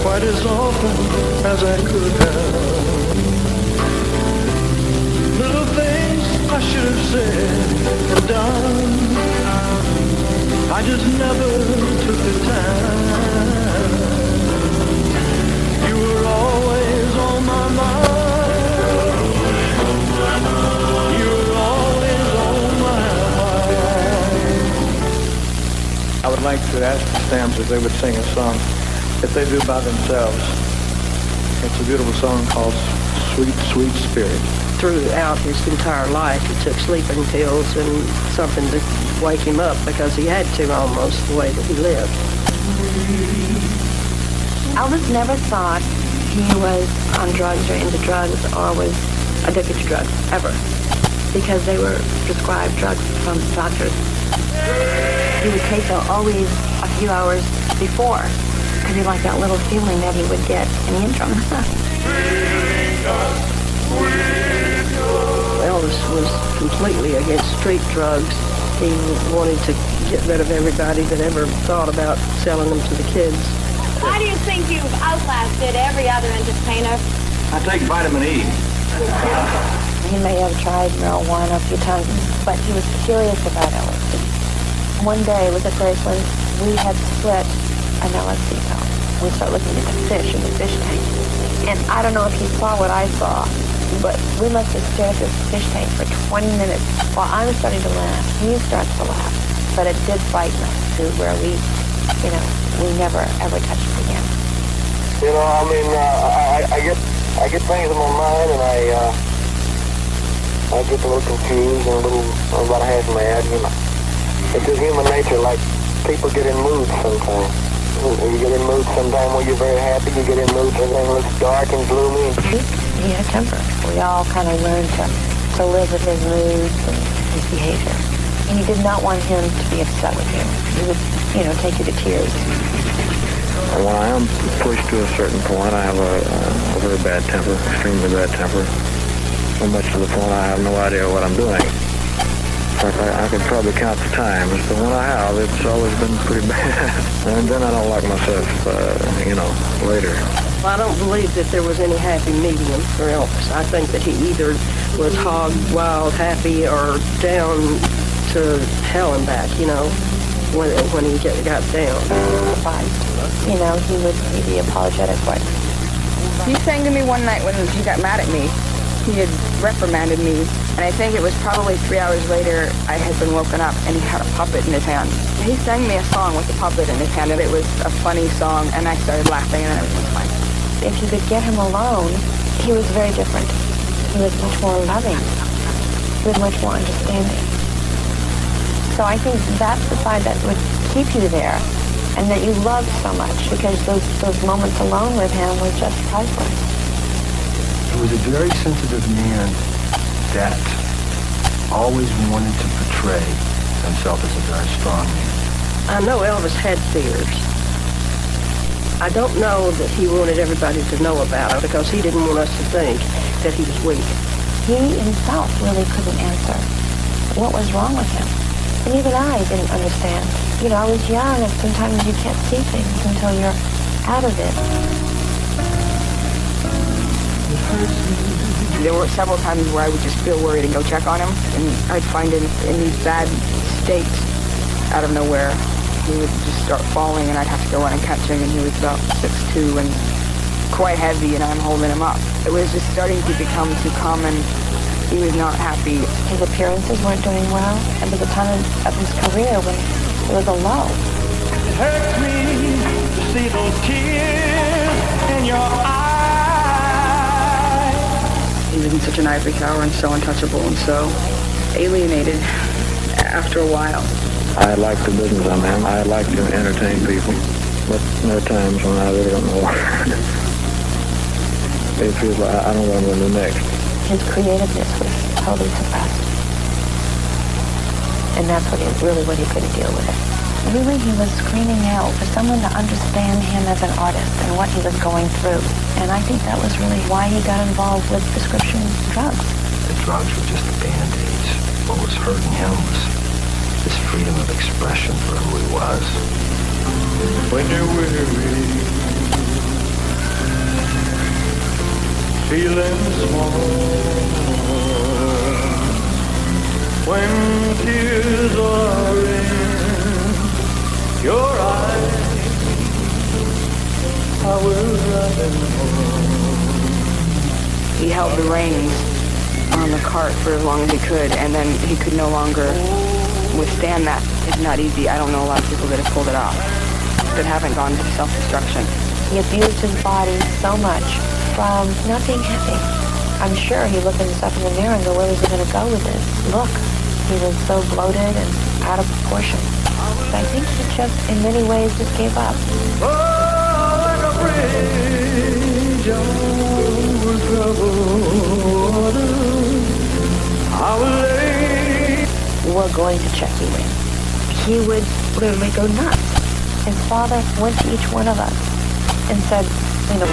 quite as often as I could have. Little things I should have said and done, I just never took the time. You were always on my mind. You were always on my mind. I would like to ask the Stamps if they would sing a song that they do by themselves. It's a beautiful song called Sweet, Sweet Spirit. Throughout his entire life, he took sleeping pills and something to wake him up because he had to, almost the way that he lived. Elvis never thought he was on drugs or into drugs or was addicted to drugs, ever, because they were prescribed drugs from doctors. He would take them always a few hours before, because he liked that little feeling that he would get in the interim. Elvis was completely against street drugs. He wanted to get rid of everybody that ever thought about selling them to the kids. Why do you think you've outlasted every other entertainer? I take vitamin E. He may have tried marijuana a few times, but he was curious about LSD. One day, it was at Presleys, we had split an LSD pill. We started looking at the fish in the fish tank. And I don't know if he saw what I saw, but we must have stared at this fish tank for 20 minutes while I'm starting to laugh. He starts to laugh. But it did frighten us to where we never, ever touched it again. I get things in my mind, and I get a little confused and about half mad. It's just human nature, like people get in moods sometimes. You get in moods sometimes when you're very happy. You get in moods when everything looks dark and gloomy. He had temper. We all kind of learned to live with his moods and his behavior. And he did not want him to be upset with you. He would, take you to tears. When I am pushed to a certain point, I have a very bad temper, extremely bad temper. So much to the point I have no idea what I'm doing. In fact, I could probably count the times, but when I have, it's always been pretty bad. And then I don't like myself, later. I don't believe that there was any happy medium for Elvis. I think that he either was hog wild happy or down to hell and back, when he got down. He'd be apologetic for it. He sang to me one night when he got mad at me. He had reprimanded me, and I think it was probably 3 hours later I had been woken up and he had a puppet in his hand. He sang me a song with a puppet in his hand, and it was a funny song, and I started laughing and everything was fine. If you could get him alone, he was very different. He was much more loving. He was much more understanding. So I think that's the side that would keep you there and that you loved so much, because those moments alone with him were just priceless. He was a very sensitive man that always wanted to portray himself as a very strong man. I know Elvis had fears. I don't know that he wanted everybody to know about it because he didn't want us to think that he was weak. He himself really couldn't answer what was wrong with him. And even I didn't understand. I was young, and sometimes you can't see things until you're out of it. There were several times where I would just feel worried and go check on him, and I'd find him in these bad states out of nowhere. he would just start falling, and I'd have to go run and catch him, and he was about 6'2" and quite heavy, and I'm holding him up. It was just starting to become too common. He was not happy. His appearances weren't doing well. It was a time of his career when it was a low. It hurts me to see those tears in your eyes. He was in such an ivory tower and so untouchable and so alienated after a while. I like the business I'm in. I like to entertain people, but there are times when I really don't know. It feels like I don't know what I'm going to do next. His creativeness was totally suppressed. And that's what he couldn't deal with it. Really, he was screaming out for someone to understand him as an artist and what he was going through. And I think that was really why he got involved with prescription drugs. The drugs were just Band-Aids. What was hurting him was his freedom of expression for who he was. When you're weary, feeling small, when tears are in your eyes, I will run home. He held the reins on the cart for as long as he could, and then he could no longer withstand that. It's not easy. I don't know a lot of people that have pulled it off, that haven't gone to self-destruction. He abused his body so much from not being happy. I'm sure he looked at himself in the mirror and go, where was he going to go with this? Look, he was so bloated and out of proportion. So I think he just, in many ways, just gave up. Oh, like a bridge over troubled waters, I will lay. We're going to check you in. He would literally go nuts. His father went to each one of us and said, you know,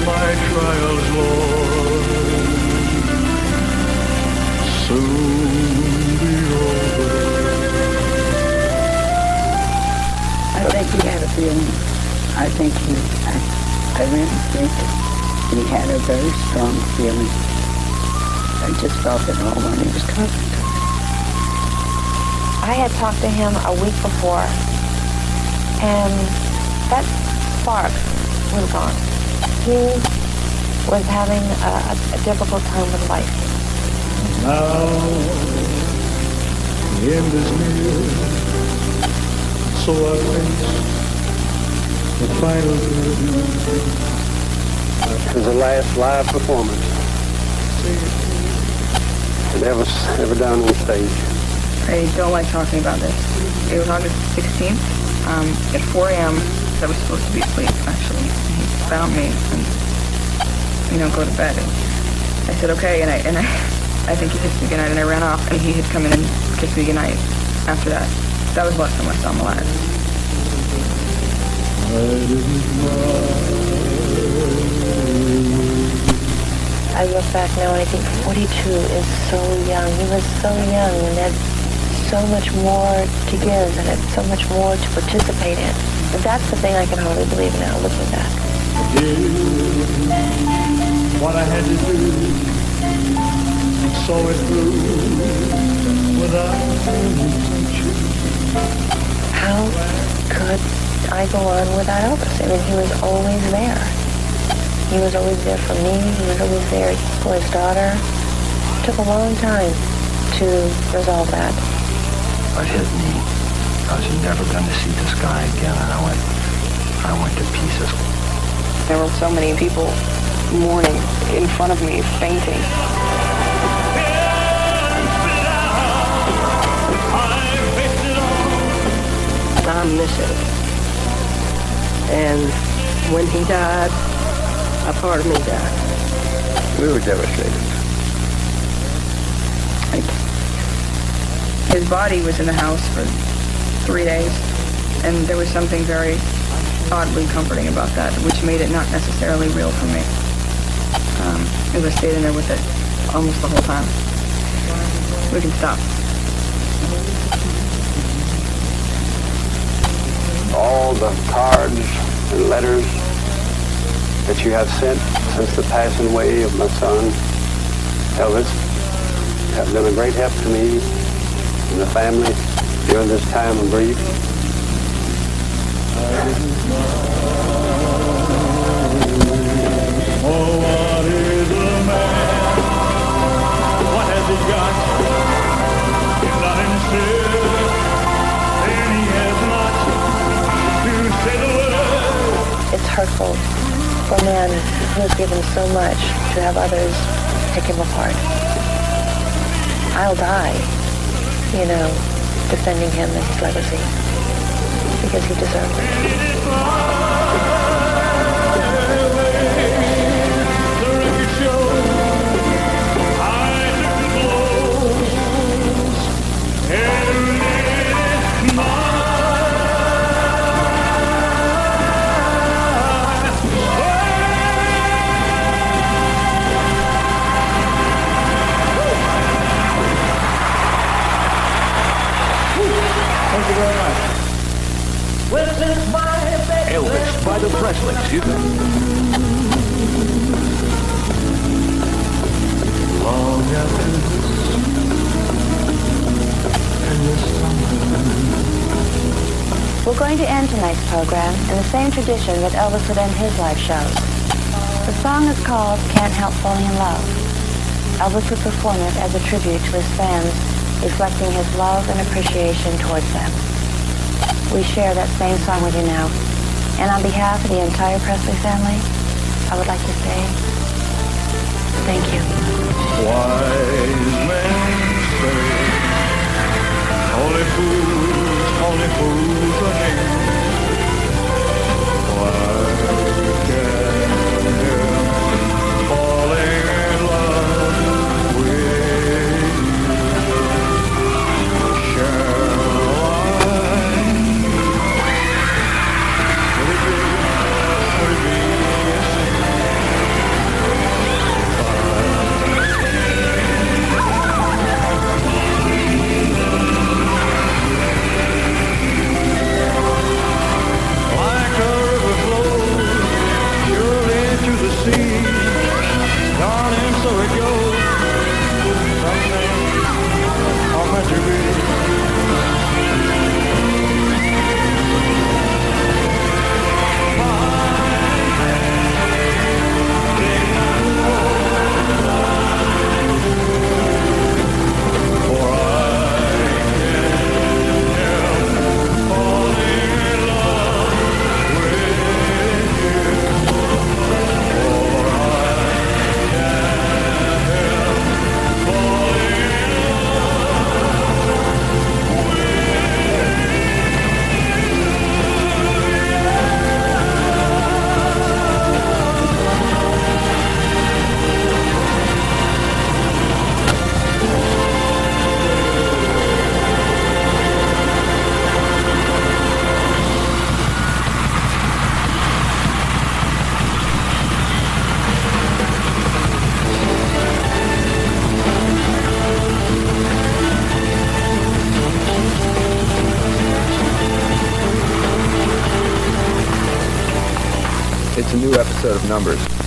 my trials, Lord, soon be over. I think he had a feeling. I really think he had a very strong feeling. I just felt it all when he was talking to me. I had talked to him a week before, and that spark was gone. He was having a difficult time with life. Now, the end is near, so I face the final curtain. It was the last live performance that ever done on stage. I don't like talking about this. It was August 16th. At 4 a.m., I was supposed to be asleep, actually. He found me and, go to bed. And I said, okay, and I think he kissed me goodnight, and I ran off, and he had come in and kissed me goodnight after that. That was the last time I saw him alive. I look back now and I think 42 is so young. He was so young and had so much more to give and had so much more to participate in. But that's the thing I can hardly believe now, looking back. What I had to do, saw it through without How could I go on without Elvis? I mean, he was always there. He was always there for me. He was always there for his daughter. It took a long time to resolve that. It hit me. I was never going to see this guy again, and I went to pieces. There were so many people mourning in front of me, fainting. I miss it. And when he died, a part of me died. We were devastated. His body was in the house for 3 days, and there was something very oddly comforting about that, which made it not necessarily real for me. As I stayed in there with it almost the whole time. We can stop. All the cards and letters that you have sent since the passing away of my son, Elvis, have been a great help to me and the family during this time of grief? Oh, what is a man? What has he got? Not himself, and he has not to say the word. It's hurtful for a man who has given so much to have others take him apart. I'll die, defending him and his legacy, because he deserves it. Thank you very much. Elvis by the Presleys. Long after this, and this summer. We're going to end tonight's program in the same tradition that Elvis would end his live shows. The song is called Can't Help Falling in Love. Elvis would perform it as a tribute to his fans, reflecting his love and appreciation towards them. We share that same song with you now. And on behalf of the entire Presley family, I would like to say thank you. Wise men say, only fools again. Why can't help falling in love with you? Shall I? Would it be a sin? Like a river flows surely into the sea, darling, so it goes. Some things are meant to be. It's a new episode of Numbers.